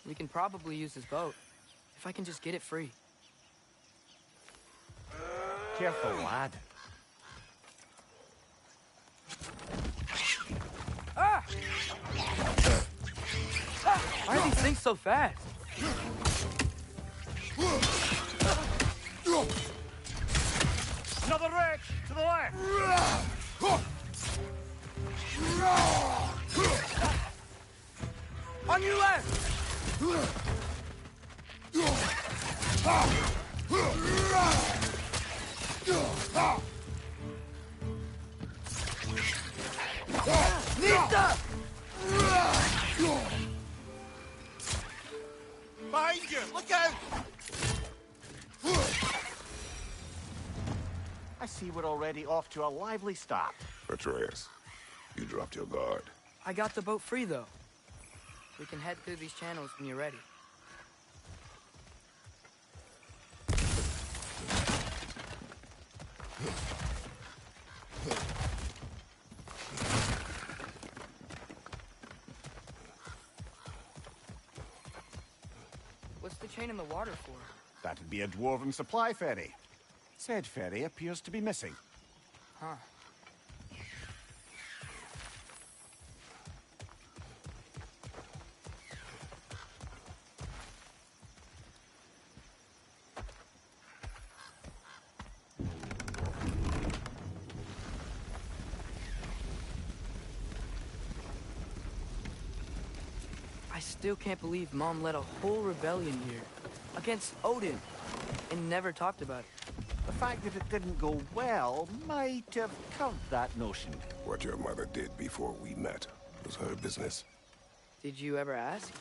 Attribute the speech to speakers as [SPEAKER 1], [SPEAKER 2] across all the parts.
[SPEAKER 1] We can probably use his boat, if I can just get it free.
[SPEAKER 2] Careful, lad.
[SPEAKER 1] Ah! Why are these things so fast?
[SPEAKER 2] Another wreck! To the left!
[SPEAKER 1] On your left! Nita!
[SPEAKER 2] Behind you! Look out! I see we're already off to a lively start.
[SPEAKER 3] Atreus, you dropped your guard.
[SPEAKER 1] I got the boat free, though. We can head through these channels when you're ready. What's the chain in the water for?
[SPEAKER 2] That'd be a dwarven supply ferry. Said ferry appears to be missing.
[SPEAKER 1] Huh. I still can't believe Mom led a whole rebellion here against Odin and never talked about it.
[SPEAKER 2] The fact that it didn't go well might have covered that notion.
[SPEAKER 3] What your mother did before we met was her business.
[SPEAKER 1] Did you ever ask?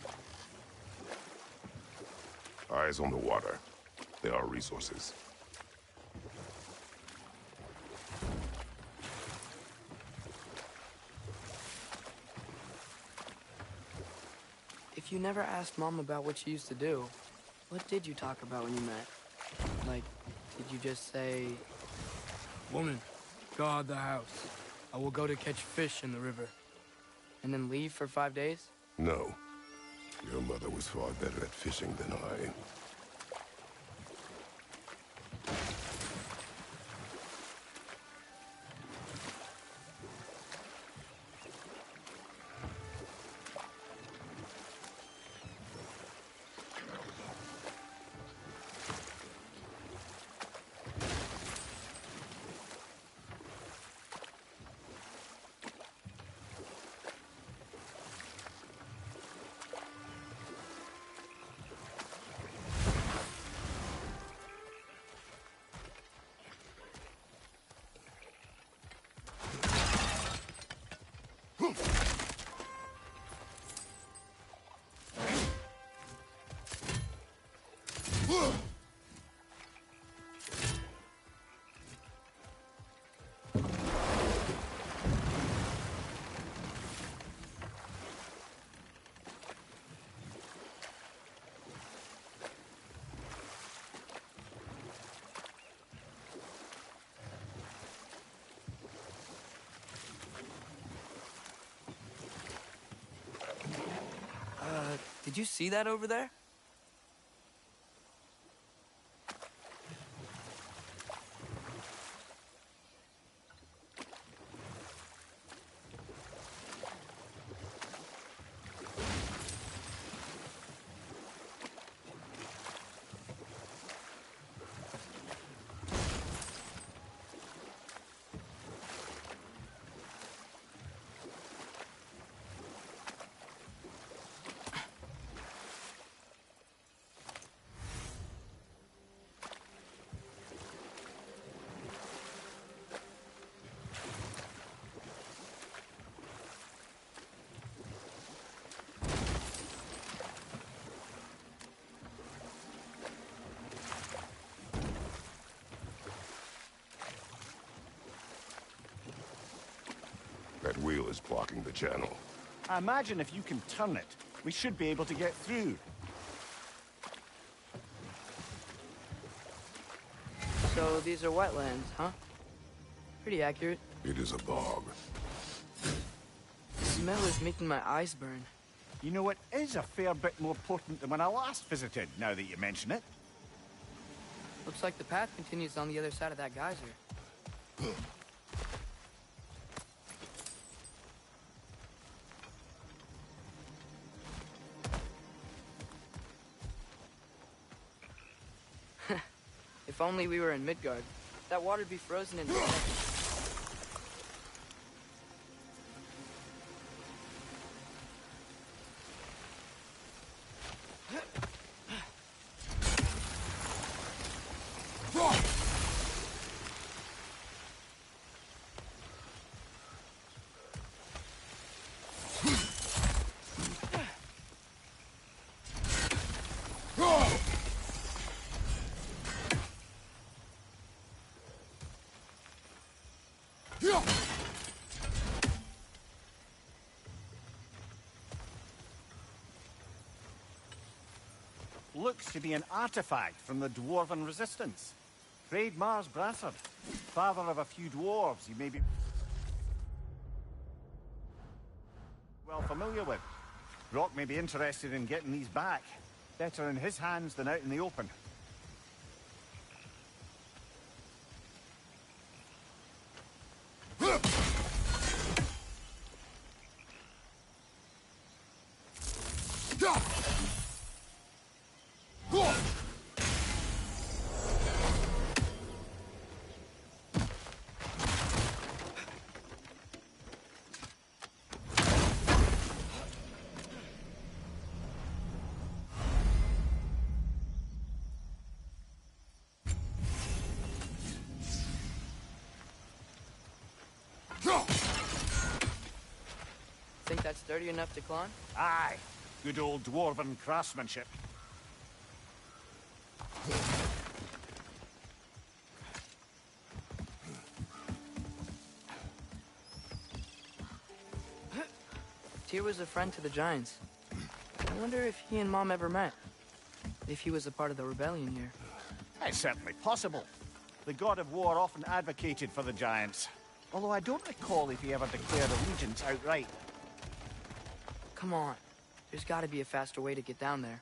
[SPEAKER 3] Eyes on the water. There are resources.
[SPEAKER 1] If you never asked Mom about what she used to do, what did you talk about when you met? Like, did you just say... Woman, guard the house. I will go to catch fish in the river. And then leave for 5 days?
[SPEAKER 3] No. Your mother was far better at fishing than I.
[SPEAKER 1] Did you see that over there?
[SPEAKER 3] That wheel is blocking the channel.
[SPEAKER 2] I imagine if you can turn it, we should be able to get through.
[SPEAKER 1] So these are wetlands, huh? Pretty accurate.
[SPEAKER 3] It is a bog.
[SPEAKER 1] The smell is making my eyes burn.
[SPEAKER 2] You know, it is a fair bit more potent than when I last visited, now that you mention it.
[SPEAKER 1] Looks like the path continues on the other side of that geyser. If only we were in Midgard. That water'd be frozen in seconds.
[SPEAKER 2] Looks to be an artifact from the Dwarven Resistance. Trade Mars Brassard, father of a few dwarves you may be well familiar with. Brock may be interested in getting these back. Better in his hands than out in the open.
[SPEAKER 1] Think that's sturdy enough to climb?
[SPEAKER 2] Aye, good old Dwarven craftsmanship.
[SPEAKER 1] Tyr was a friend to the Giants. I wonder if he and Mom ever met. If he was a part of the rebellion here.
[SPEAKER 2] It's certainly possible. The god of war often advocated for the Giants. Although I don't recall if he ever declared allegiance outright.
[SPEAKER 1] Come on. There's gotta be a faster way to get down there.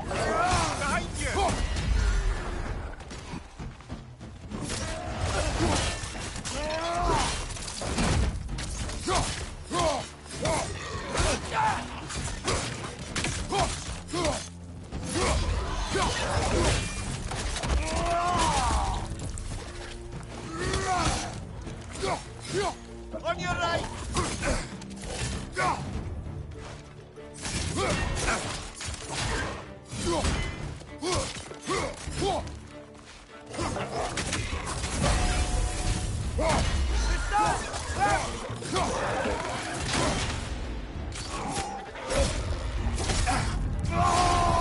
[SPEAKER 2] Behind you! On your right! Oh!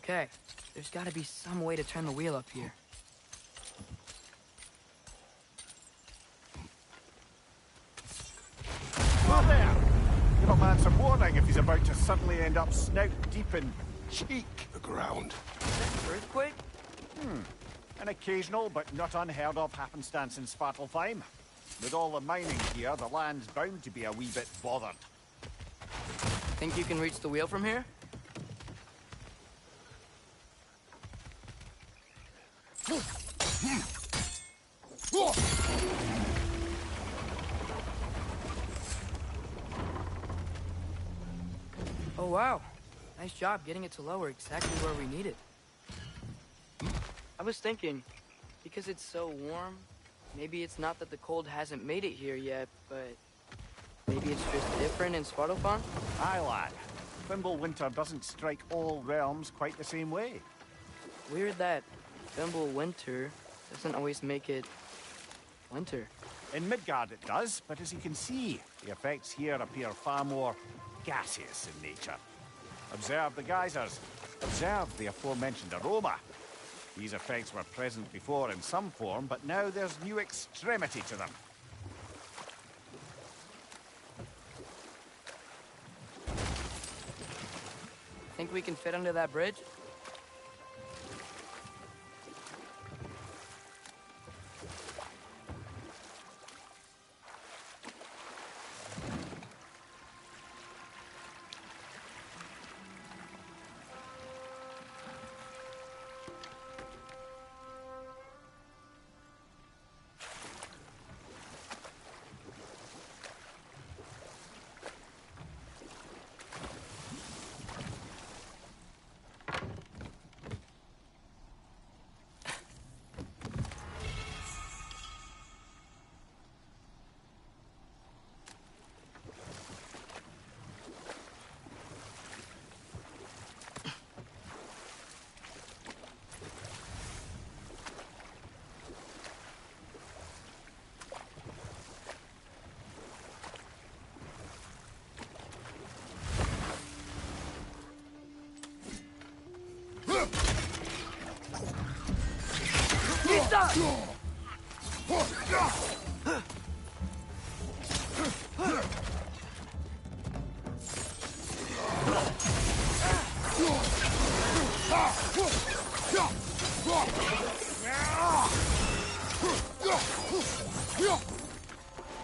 [SPEAKER 1] Okay, there's gotta be some way to turn the wheel up here.
[SPEAKER 2] Well there! Give a man some warning if he's about to suddenly end up snout deep in cheek.
[SPEAKER 3] The ground.
[SPEAKER 1] Earthquake?
[SPEAKER 2] An occasional but not unheard of happenstance in Svartalfheim. With all the mining here, the land's bound to be a wee bit bothered.
[SPEAKER 1] Think you can reach the wheel from here? Oh wow, nice job getting it to lower exactly where we need it. I was thinking, because it's so warm, maybe it's not that the cold hasn't made it here yet, but maybe it's just different in Svartalfheim?
[SPEAKER 2] Aye, lad. Thimble winter doesn't strike all realms quite the same way.
[SPEAKER 1] Weird that Thimble winter doesn't always make it winter.
[SPEAKER 2] In Midgard it does, but as you can see, the effects here appear far more gaseous in nature. Observe the geysers. Observe the aforementioned aroma. These effects were present before in some form, but now there's new extremity to them.
[SPEAKER 1] Think we can fit under that bridge?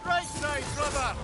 [SPEAKER 2] Right side, brother!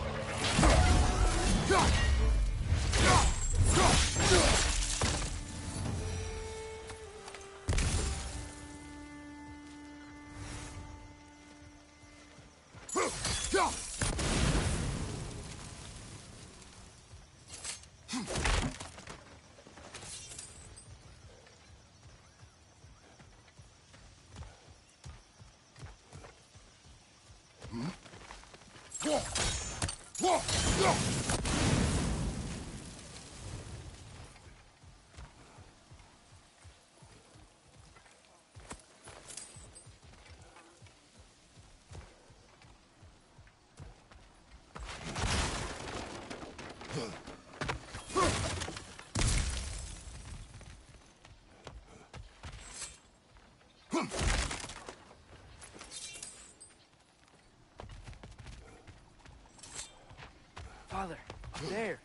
[SPEAKER 1] Father, up there.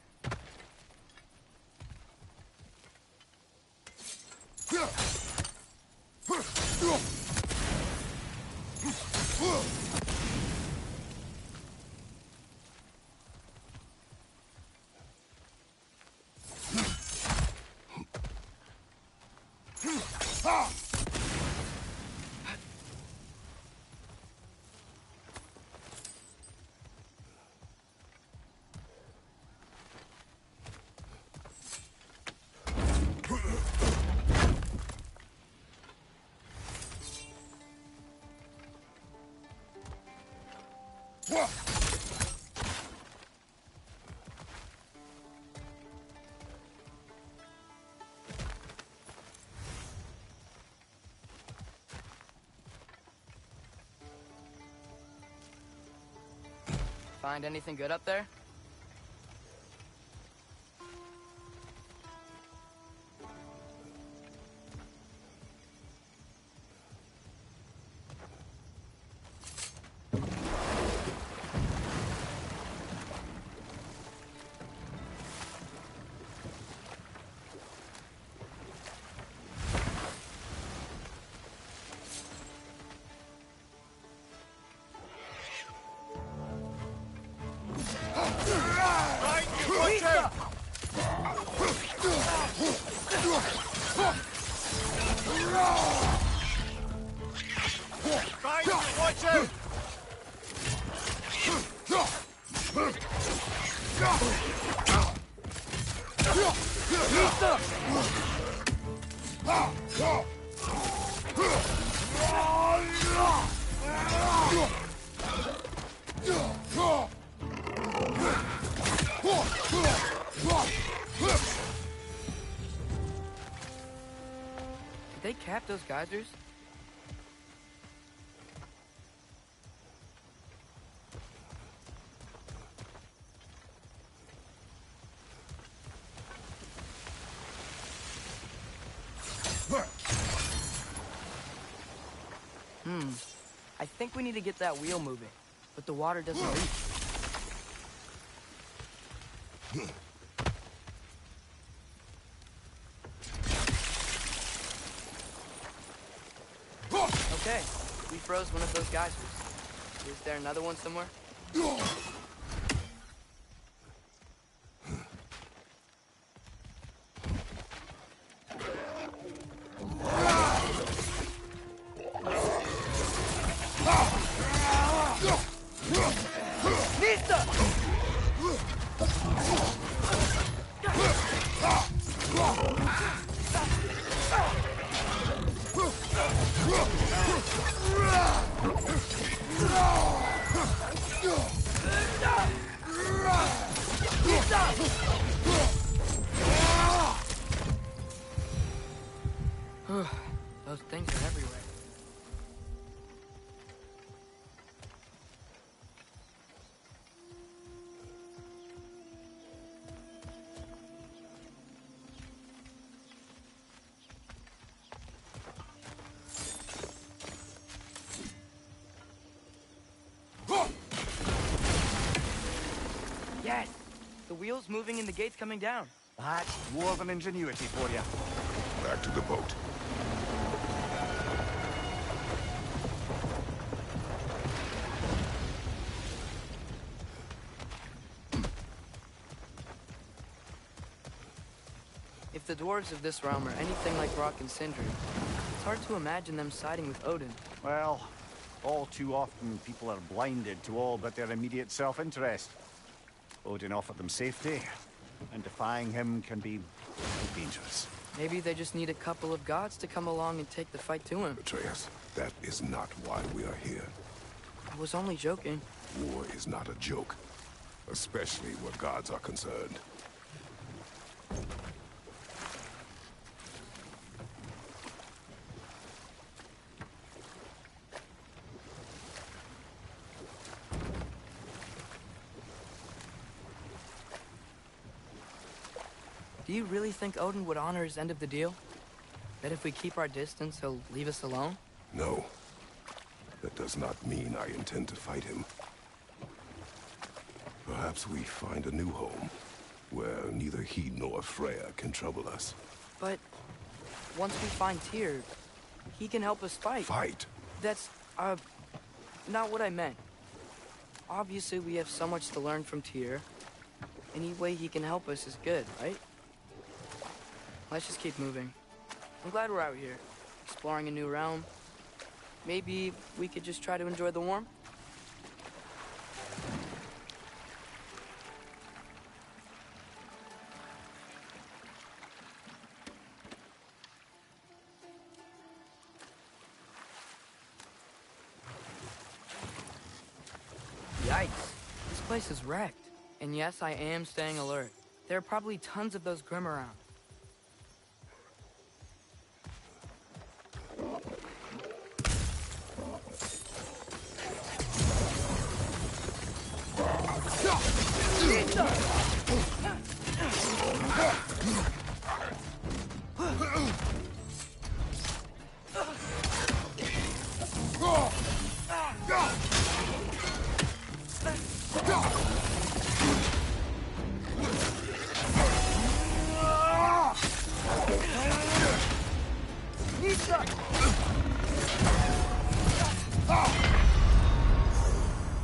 [SPEAKER 1] Find anything good up there?
[SPEAKER 2] Watch out!
[SPEAKER 1] Did they cap those geysers? I think we need to get that wheel moving, but the water doesn't reach. Okay, we froze one of those geysers. Is there another one somewhere? Those things are everywhere. Yes! The wheel's moving and the gate's coming down.
[SPEAKER 2] That's more than ingenuity for you.
[SPEAKER 3] Back to the boat.
[SPEAKER 1] If the dwarves of this realm are anything like Rock and Sindri, it's hard to imagine them siding with Odin.
[SPEAKER 2] Well, all too often people are blinded to all but their immediate self-interest. Odin offered them safety, and defying him can be dangerous.
[SPEAKER 1] Maybe they just need a couple of gods to come along and take the fight to him.
[SPEAKER 3] Atreus, that is not why we are here.
[SPEAKER 1] I was only joking.
[SPEAKER 3] War is not a joke, especially where gods are concerned.
[SPEAKER 1] Do you really think Odin would honor his end of the deal? That if we keep our distance, he'll leave us alone?
[SPEAKER 3] No. That does not mean I intend to fight him. Perhaps we find a new home, where neither he nor Freya can trouble us.
[SPEAKER 1] But once we find Tyr, he can help us fight.
[SPEAKER 3] Fight?
[SPEAKER 1] That's, not what I meant. Obviously, we have so much to learn from Tyr. Any way he can help us is good, right? Let's just keep moving. I'm glad we're out here, exploring a new realm. Maybe we could just try to enjoy the warmth? Yikes. This place is wrecked. And yes, I am staying alert. There are probably tons of those Grim around.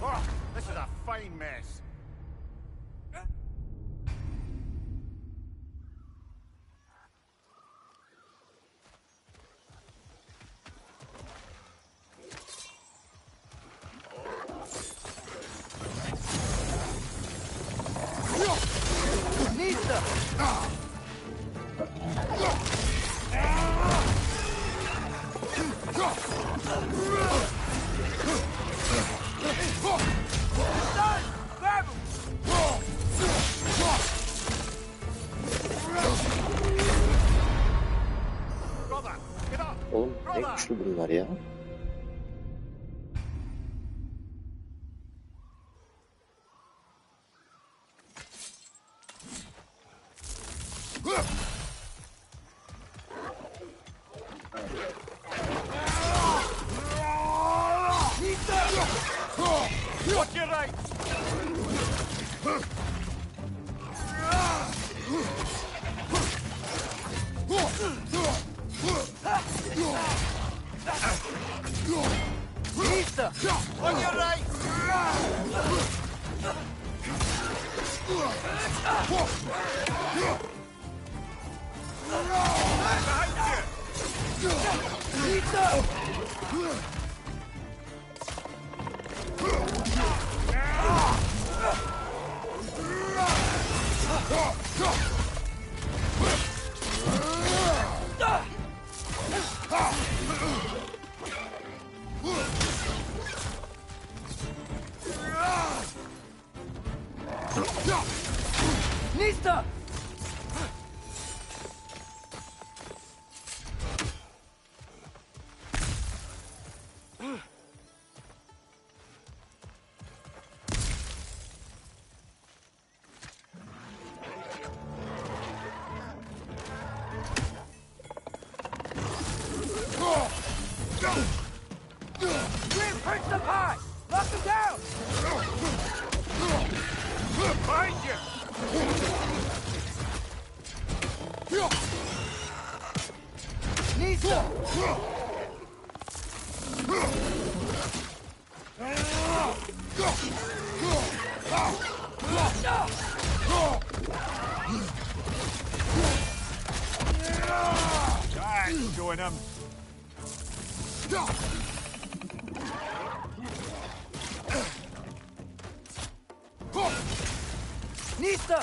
[SPEAKER 2] Oh, this is a fine mess.
[SPEAKER 4] Oğlum ne güçlü bunlar ya.
[SPEAKER 2] Watch your right. On your right. Behind you.
[SPEAKER 1] Nista! Grim, perch the pie! Lock him down!
[SPEAKER 2] Behind you.
[SPEAKER 1] Nista!
[SPEAKER 2] That's showing him.
[SPEAKER 1] Nista!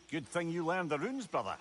[SPEAKER 2] Good thing you learned the runes, brother.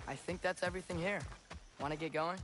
[SPEAKER 1] I think that's everything here. Want to get going?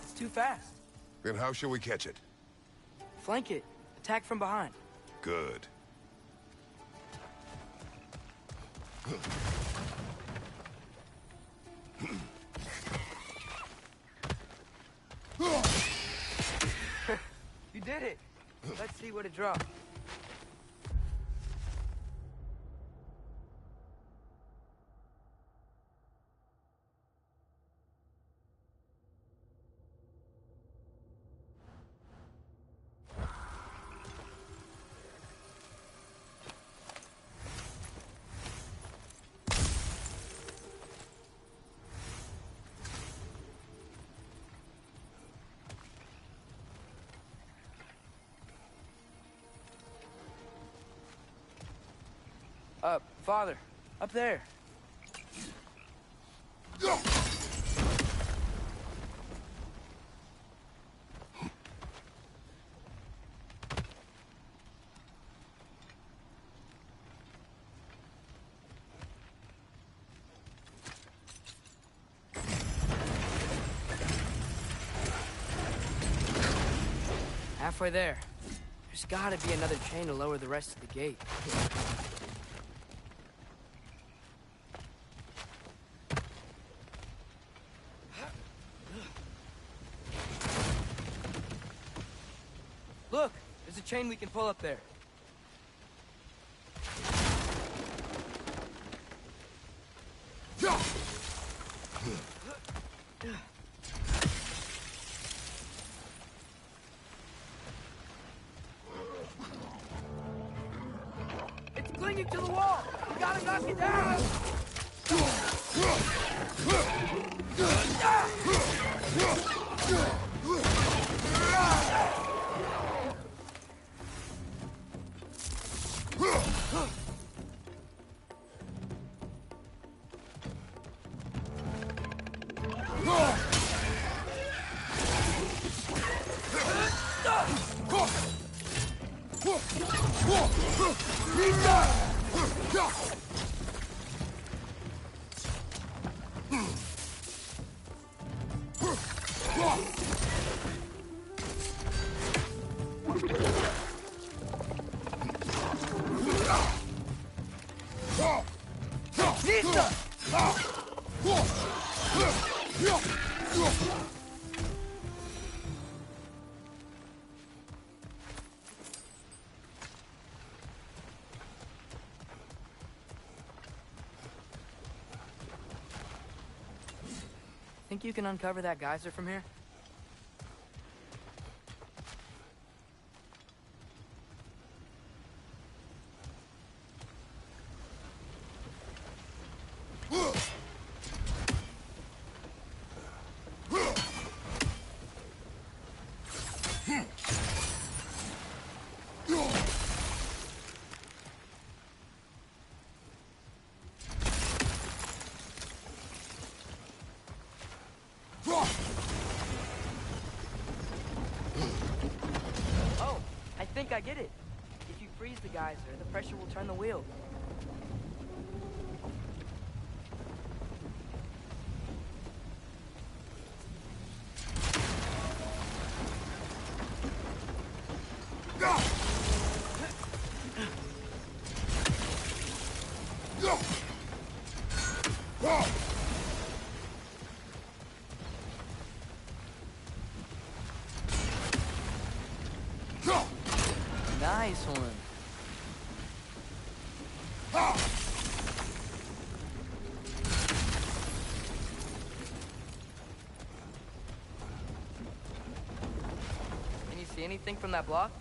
[SPEAKER 1] It's too fast.
[SPEAKER 3] Then how shall we catch it?
[SPEAKER 1] Flank it. Attack from behind.
[SPEAKER 3] Good.
[SPEAKER 1] Let's see what it drops. Father, up there. Halfway there. There's gotta be another chain to lower the rest of the gate. Look! There's a chain we can pull up there. It's clinging to the wall! We gotta knock it down! Think you can uncover that geyser from here? I get it. If you freeze the geyser, the pressure will turn the wheel. Nice one. Can you see anything from that block?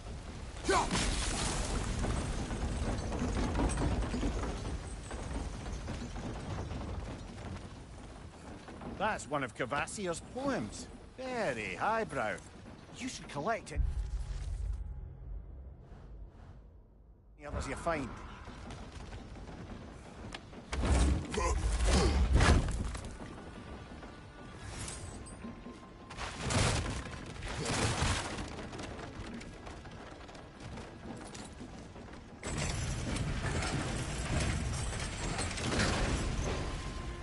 [SPEAKER 2] That's one of Cavassier's poems. Very highbrow. You should collect it. Any others you find?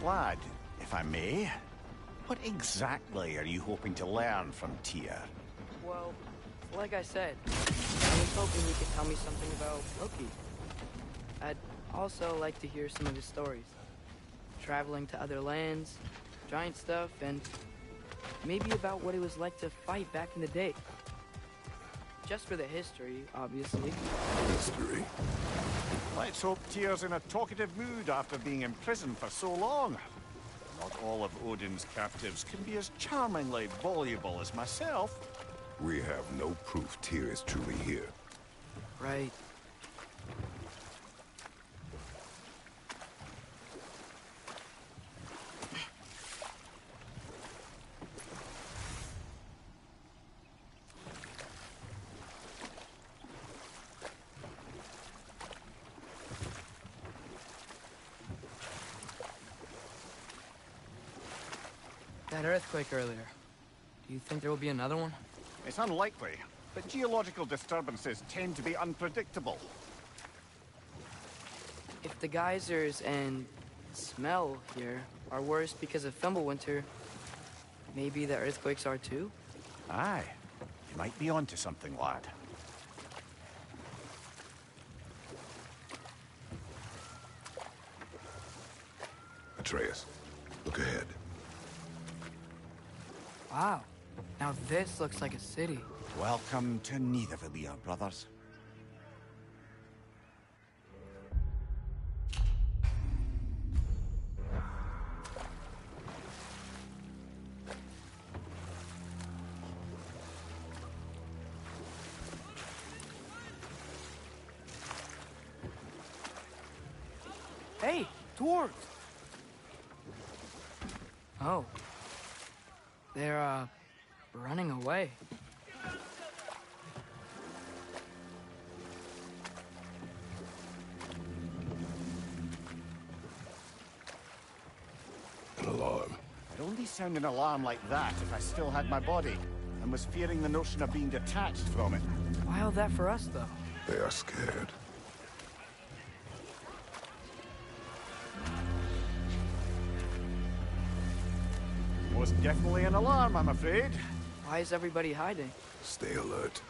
[SPEAKER 2] Lad, if I may, what exactly are you hoping to learn from Tyr?
[SPEAKER 1] Well, like I said, I was hoping you could tell me something about Loki. I'd also like to hear some of his stories. Traveling to other lands, giant stuff, and maybe about what it was like to fight back in the day. just for the history, obviously.
[SPEAKER 3] History.
[SPEAKER 2] Let's hope Tyr's in a talkative mood after being in prison for so long. Not all of Odin's captives can be as charmingly voluble as myself.
[SPEAKER 3] We have no proof Tyr is truly here.
[SPEAKER 1] Right. That earthquake earlier. Do you think there will be another one?
[SPEAKER 2] It's unlikely, but geological disturbances tend to be unpredictable.
[SPEAKER 1] If the geysers and smell here are worse because of Fimbulwinter, maybe the earthquakes are too?
[SPEAKER 2] Aye, you might be onto something, lad.
[SPEAKER 3] Atreus, look ahead.
[SPEAKER 1] Wow. Now this looks like a city.
[SPEAKER 2] Welcome to Nidavellir, brothers.
[SPEAKER 1] Hey, dwarves! Oh. They're, running away.
[SPEAKER 3] An alarm.
[SPEAKER 2] I'd only sound an alarm like that if I still had my body, and was fearing the notion of being detached from it.
[SPEAKER 1] Why all that for us, though?
[SPEAKER 3] They are scared.
[SPEAKER 2] Most definitely an alarm, I'm afraid.
[SPEAKER 1] Why is everybody hiding?
[SPEAKER 3] Stay alert.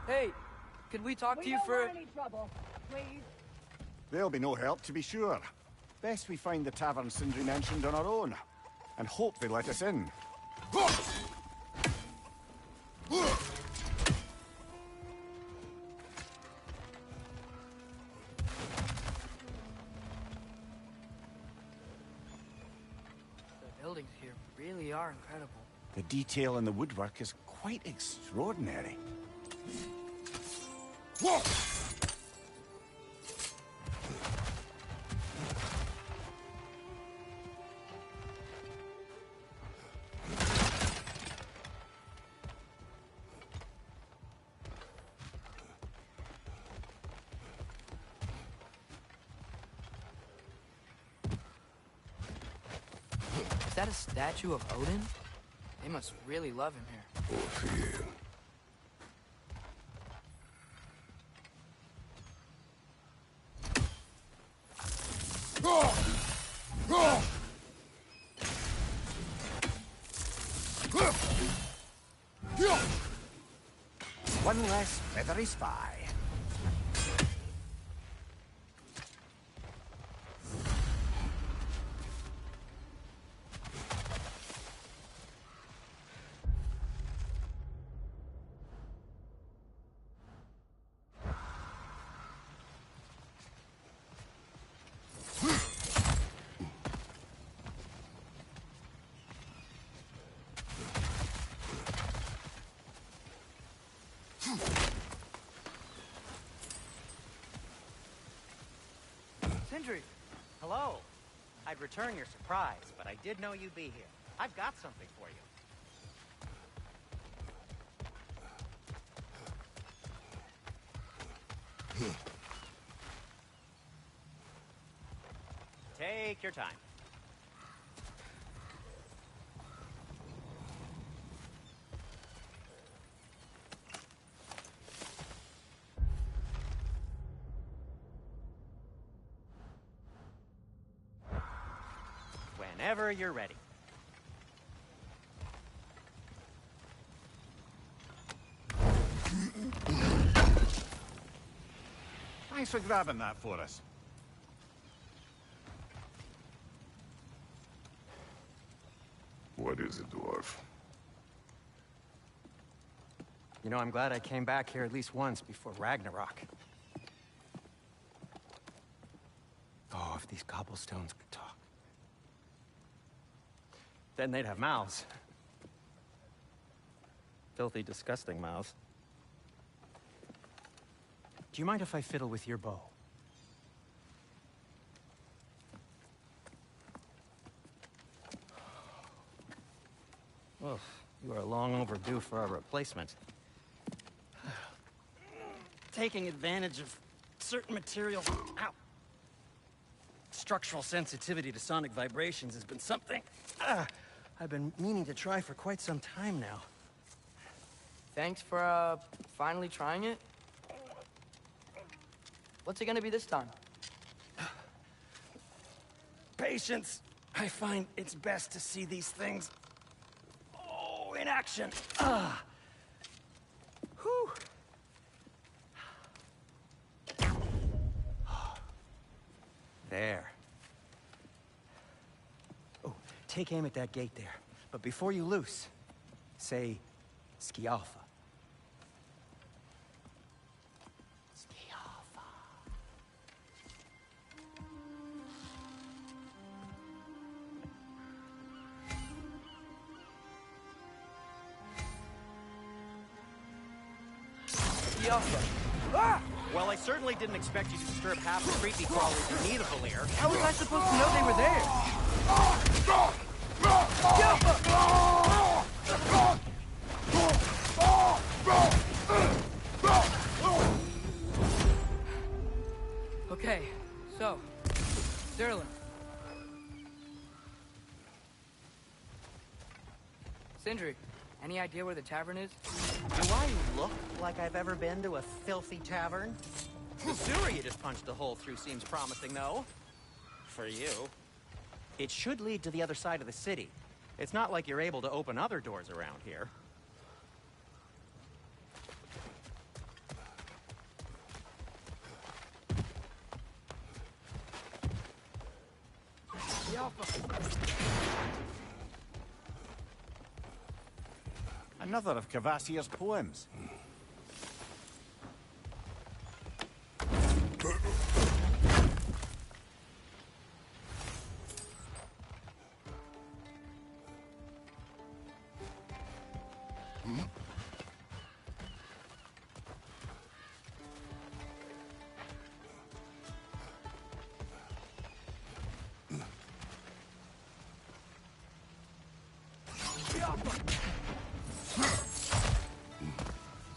[SPEAKER 1] Hey, could we talk to you for...
[SPEAKER 4] any trouble, please.
[SPEAKER 2] There'll be no help, to be sure. Best we find the tavern Sindri mentioned on our own, and hope they let us in.
[SPEAKER 1] The buildings here really are incredible.
[SPEAKER 2] The detail in the woodwork is quite extraordinary.
[SPEAKER 1] Is that a statue of Odin? They must really love him here.
[SPEAKER 3] Or fear.
[SPEAKER 2] One less feathery spy.
[SPEAKER 1] Sindri!
[SPEAKER 5] Hello. I'd return your surprise, but I did know you'd be here. I've got something for you. Take your time. Whenever you're ready.
[SPEAKER 2] Thanks for grabbing that for us.
[SPEAKER 3] What is it, dwarf?
[SPEAKER 4] You know, I'm glad I came back here at least once before Ragnarok. Oh, if these cobblestones could talk. Then they'd have mouths. Filthy, disgusting mouths. Do you mind if I fiddle with your bow? Oh, you are long overdue for a replacement. Taking advantage of certain materials. Ow. Structural sensitivity to sonic vibrations has been something I've been meaning to try for quite some time now.
[SPEAKER 1] Thanks for, finally trying it. What's it gonna be this time?
[SPEAKER 4] Patience. I find it's best to see these things, in action. Whew. There. Oh, take aim at that gate there. But before you loose, say, Skialfa. Skialfa.
[SPEAKER 1] Skialfa.
[SPEAKER 5] Well, I certainly didn't expect you to disturb half the creepy crawlers who need a Valir.
[SPEAKER 1] How was I supposed to know they were there? Okay, so, Sterling. Sindri, any idea where the tavern is?
[SPEAKER 5] Do I look like I've ever been to a filthy tavern? The sewer you just punched a hole through seems promising, though. For you. It should lead to the other side of the city. It's not like you're able to open other doors around here.
[SPEAKER 2] Another of Kvasir's poems.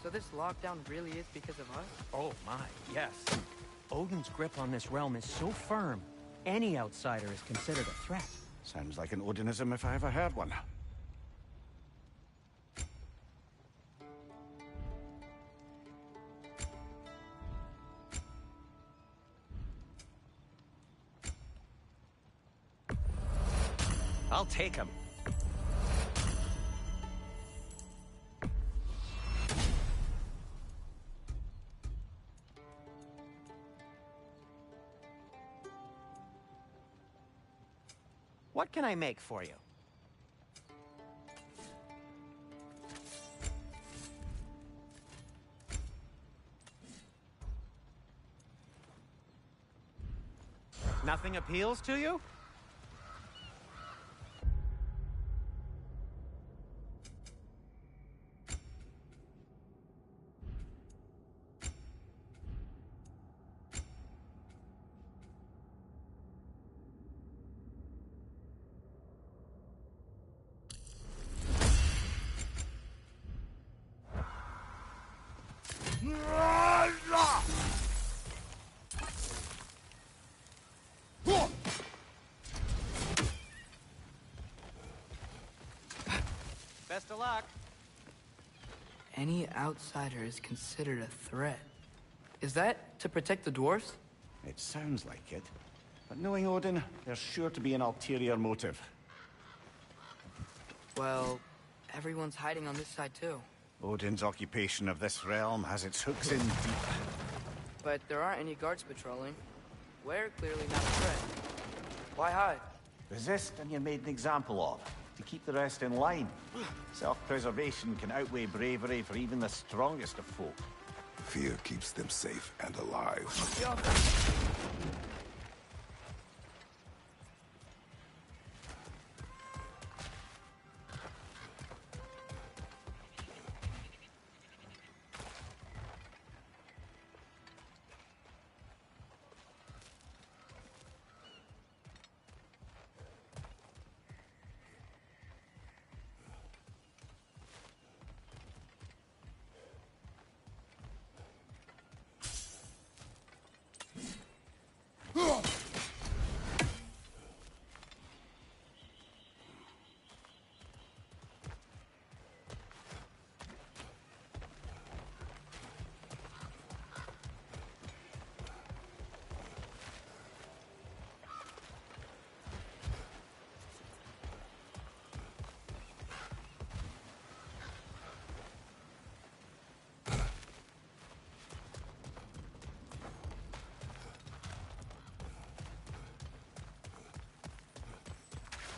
[SPEAKER 1] So this lockdown really is because of us?
[SPEAKER 4] Oh my, yes. Odin's grip on this realm is so firm, any outsider is considered a threat.
[SPEAKER 2] Sounds like an Odinism if I ever heard one.
[SPEAKER 4] I'll take him.
[SPEAKER 5] What can I make for you? Nothing appeals to you? Best of luck.
[SPEAKER 1] Any outsider is considered a threat. Is that to protect the dwarves?
[SPEAKER 2] It sounds like it. But knowing Odin, there's sure to be an ulterior motive.
[SPEAKER 1] Well, everyone's hiding on this side too.
[SPEAKER 2] Odin's occupation of this realm has its hooks in deep.
[SPEAKER 1] But there aren't any guards patrolling. We're clearly not a threat. Why hide?
[SPEAKER 2] Resist and you're made an example of, to keep the rest in line. Self-preservation can outweigh bravery for even the strongest of folk.
[SPEAKER 3] Fear keeps them safe and alive.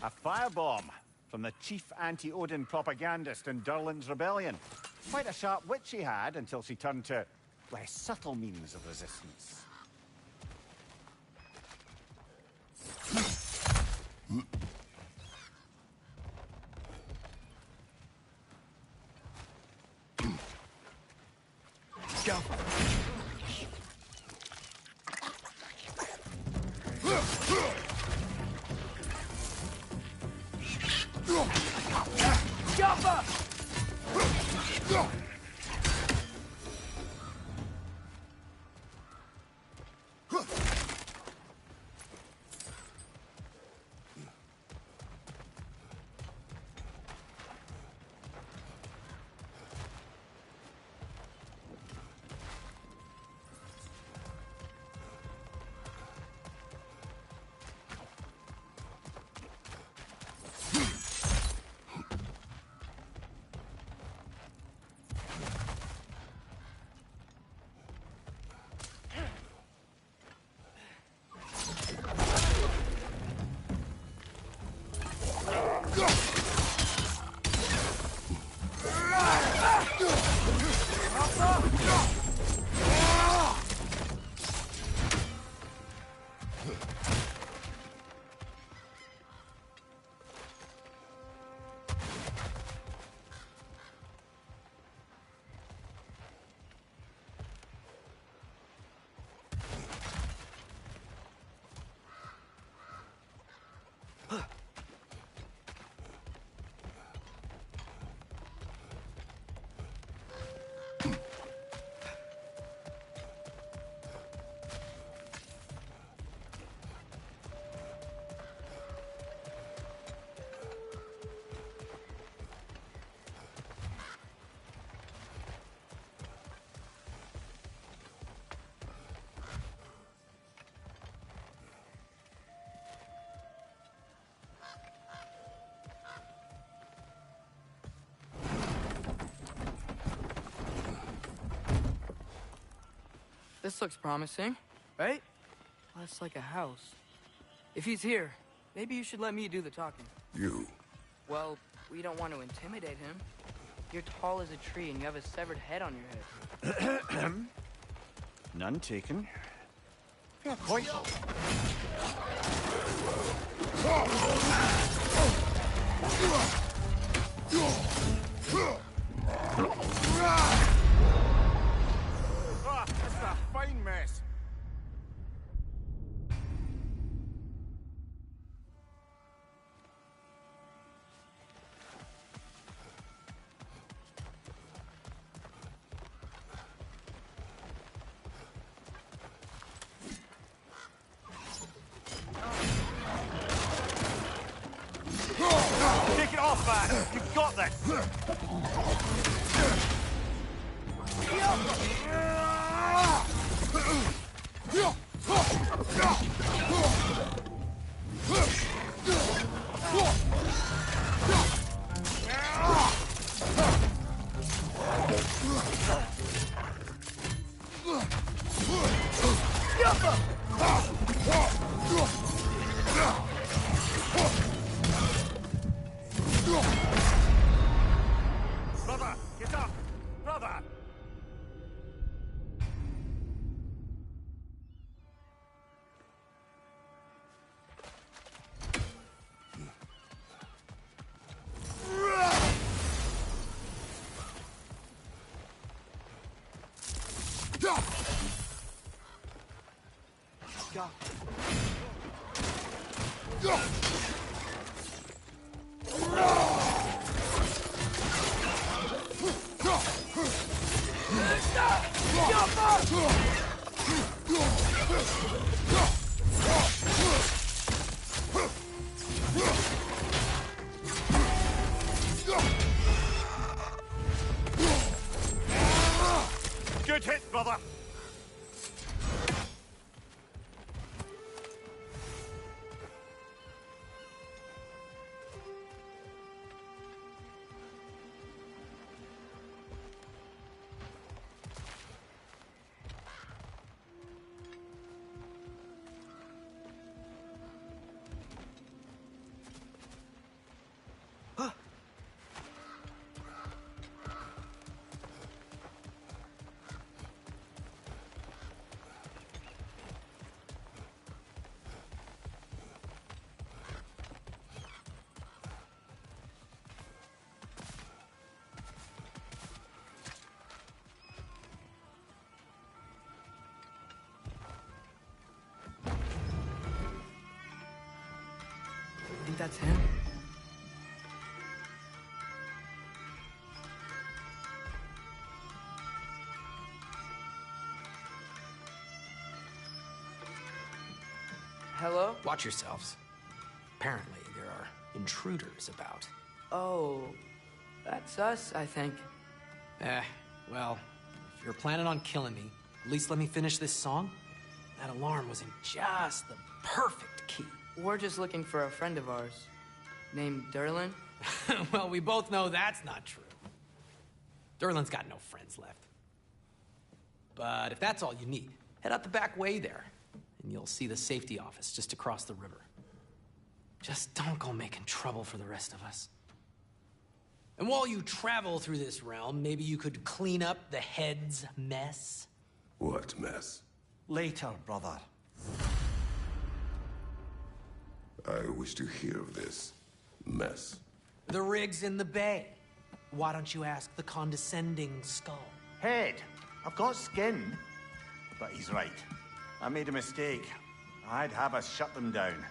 [SPEAKER 2] A firebomb from the chief anti-Odin propagandist in Durlin's rebellion. Quite a sharp wit she had until she turned to less subtle means of resistance.
[SPEAKER 1] Go. Jumper! This looks promising, right? Well, that's like a house. If he's here, maybe you should let me do the talking.
[SPEAKER 3] You.
[SPEAKER 1] Well, we don't want to intimidate him. You're tall as a tree and you have a severed head on your head.
[SPEAKER 2] None taken. Fair point. Ah, that's a fine mess. Take it off! man! You've got this! Brother, get up! Brother! Good hit, brother!
[SPEAKER 1] Think that's him? Hello?
[SPEAKER 6] Watch yourselves. Apparently, there are intruders about.
[SPEAKER 1] Oh, that's us, I think.
[SPEAKER 6] Well, if you're planning on killing me, at least let me finish this song. That alarm was in just the perfect key.
[SPEAKER 1] We're just looking for a friend of ours named Derlin.
[SPEAKER 6] Well, we both know that's not true. Derlin's got no friends left. But if that's all you need, head out the back way there, and you'll see the safety office just across the river. Just don't go making trouble for the rest of us. And while you travel through this realm, maybe you could clean up the head's mess?
[SPEAKER 3] What mess?
[SPEAKER 2] Later, brother.
[SPEAKER 3] I wish to hear of this mess.
[SPEAKER 6] The rig's in the bay. Why don't you ask the condescending skull?
[SPEAKER 2] Head, I've got skin. But he's right. I made a mistake. I'd have us shut them down.